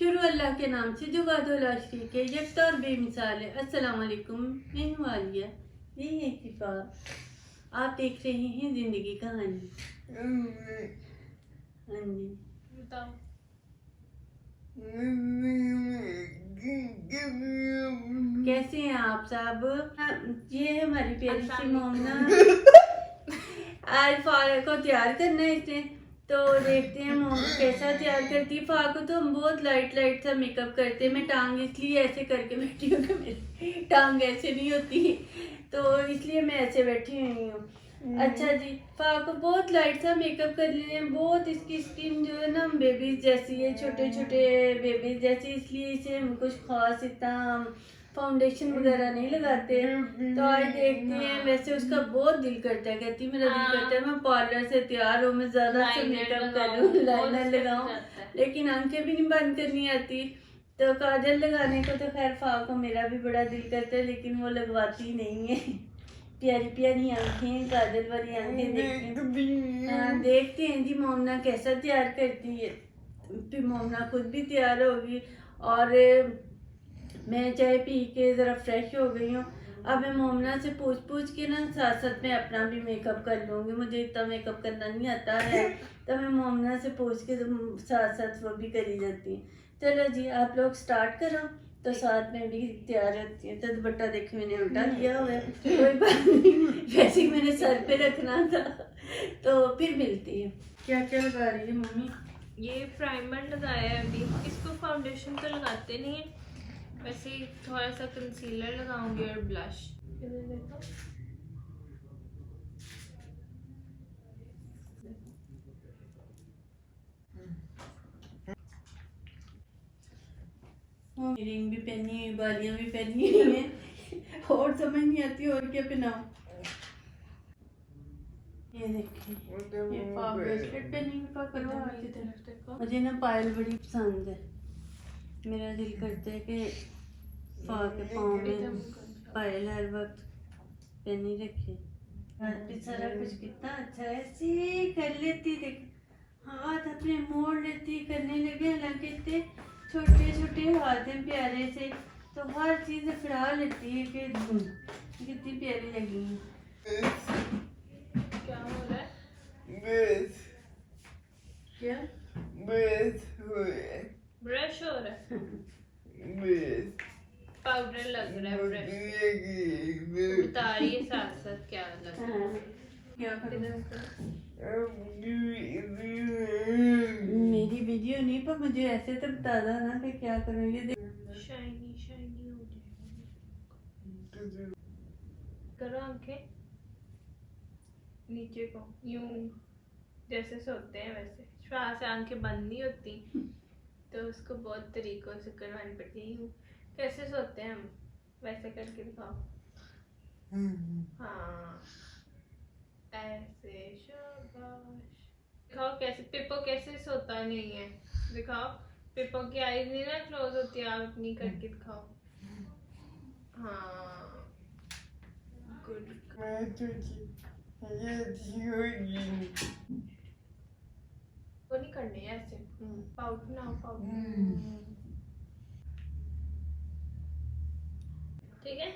शुरू अल्लाह के नाम से जो वादुल शरीक है, यकता और बेमिसाल है। अस्सलाम वालेकुम, मैं हूँ आलिया, ये है शिफा। आप देख रहे हैं जिंदगी कहानी। हाँ जी, बताओ। कैसे हैं आप सब? ये है हमारी प्यारी सी मोमना। आज फारा को तैयार करना है इसने, तो देखते हैं मोम कैसा तैयार करती है। फारा को तो हम बहुत लाइट लाइट सा मेकअप करते हैं। मैं टांग इसलिए ऐसे करके बैठी हूँ कि मेरी टांग ऐसे नहीं होती, तो इसलिए मैं ऐसे बैठी हुई हूँ। अच्छा जी, फारा को बहुत लाइट सा मेकअप कर लिए हैं। बहुत इसकी स्किन जो है ना बेबीज जैसी है, छोटे छोटे बेबीज जैसी, इसलिए इसे हम कुछ खास इतना फाउंडेशन वगैरह नहीं लगाते। तो आज देखते हैं। वैसे उसका बहुत दिल करता है, कहती मेरा दिल करता है मैं पार्लर से तैयार हूँ, मैं ज्यादा से मेकअप करूँ, लाइनर लगाऊं, लेकिन आंखें भी नहीं बंद करनी आती। तो काजल लगाने को तो खैर फाव को मेरा भी बड़ा दिल करता है, लेकिन वो लगवाती नहीं है। प्यारी प्यारी आंखें, काजल वाली आंखें देखते हैं जी मोमना कैसा तैयार करती है। फिर मोमना खुद भी तैयार होगी और मैं चाय पी के ज़रा फ्रेश हो गई हूँ। अब मैं मोमना से पूछ के ना साथ साथ में अपना भी मेकअप कर लूँगी। मुझे इतना मेकअप करना नहीं आता है, तो मैं मोमना से पूछ के साथ साथ वो भी करी जाती है। चलो जी, आप लोग स्टार्ट करो तो साथ में भी तैयार होती है। तो दुपट्टा देखे मैंने उल्टा किया हुआ है, कोई बात नहीं, वैसे ही मैंने सर पे रखना था। तो फिर मिलती है। क्या क्या लगा रही है मम्मी? ये प्राइमर लगाया है अभी। इसको फाउंडेशन तो लगाते नहीं है, वैसे ही थोड़ा सा कंसीलर लगाऊंगी और ब्लश। इधर देखो, रिंग भी पहनी हुई, बालियां भी पहनी हुई हैं, और समझ नहीं आती और क्या पहनाऊं। ये देखिए, ये ब्रेसलेट पहनी हुई पकड़ो की तरफ देखो। मुझे ना पायल बड़ी पसंद है। मेरा दिल करता है कि के पाँव में पायल हर वक्त पहनी रखे। हाथ पे सारा कुछ कितना अच्छा है, ऐसे कर लेती, देख हाथ अपने मोड़ लेती, करने लगे। हालांकि इतने छोटे छोटे हाथ हैं प्यारे से, तो हर चीज फड़ा लेती है कि कितनी प्यारी लगी है। क्या हो रहा है? क्या ब्रश हो रहा है, पाउडर लग रहा है, ब्रश बता रही है साथ साथ क्या लग रहा है। क्या इधर मेरी वीडियो नहीं, पर मुझे ऐसे तो बता दो ना कि क्या करूँगी। शाइनी शाइनी हो जाएगी। करो आंखें नीचे को, यूं जैसे सोते हैं वैसे। श्वास से आंखें बंद नहीं होती, तो उसको बहुत तरीकों से करवानी पड़ती है। यूं कैसे सोते हैं हम, वैसे करके दिखाओ। हाँ ऐसे, शाबाश। दिखाओ कैसे, पिप्पो कैसे सोता नहीं है, दिखाओ। पिप्पो की आईज नहीं ना क्लोज होती, आप अपनी करके दिखाओ। हाँ गुड। वो नहीं करने हैं ऐसे, पाउट ना पाउट। ठीक है,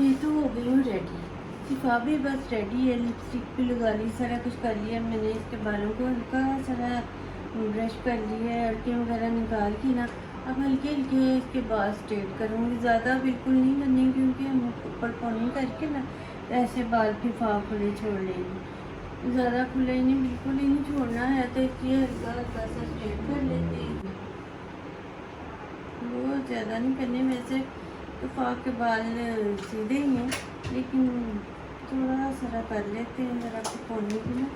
ये तो हो गई हूँ रेडी। शिफा भी बस रेडी है, लिपस्टिक भी लगा ली, सारा कुछ कर लिया मैंने। इसके बालों को हल्का सारा ब्रश कर लिया है, अड़के वगैरह निकाल के ना। अब हल्के हल्के इसके बाल स्ट्रेट करूँगी, ज़्यादा बिल्कुल नहीं करनी, क्योंकि हम ऊपर पोनी करके ना ऐसे बाल फिर खुले छोड़ लेंगे। ज़्यादा खुले ही नहीं, बिल्कुल ही नहीं छोड़ना है, तो इसलिए हल्का हल्का सा स्ट्रेट कर लेते हैं। बहुत ज़्यादा नहीं करने, वैसे तो फाक के बाल सीधे ही हैं, लेकिन थोड़ा सारा कर लेते हैं। ज़रा पोनी भी ना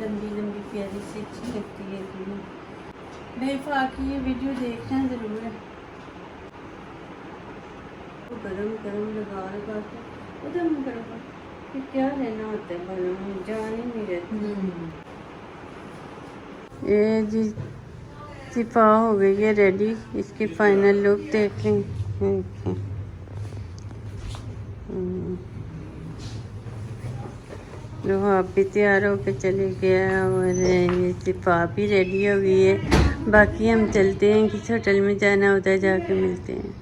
लंबी लंबी प्यारी सी अच्छी लगती है। भाई फाक की ये वीडियो देखना ज़रूर है। तो गरम गरम लगा के उधर करो, फिर क्या लेना होता है बालों में, जान ही नहीं रहती। ये जी शिफा हो गई है रेडी, इसकी फाइनल लुक देख लें। लोहा भी तैयार होके चले गया और ये शिफा भी रेडी हो गई है। बाकी हम चलते हैं, किस होटल में जाना उधर जाके मिलते हैं।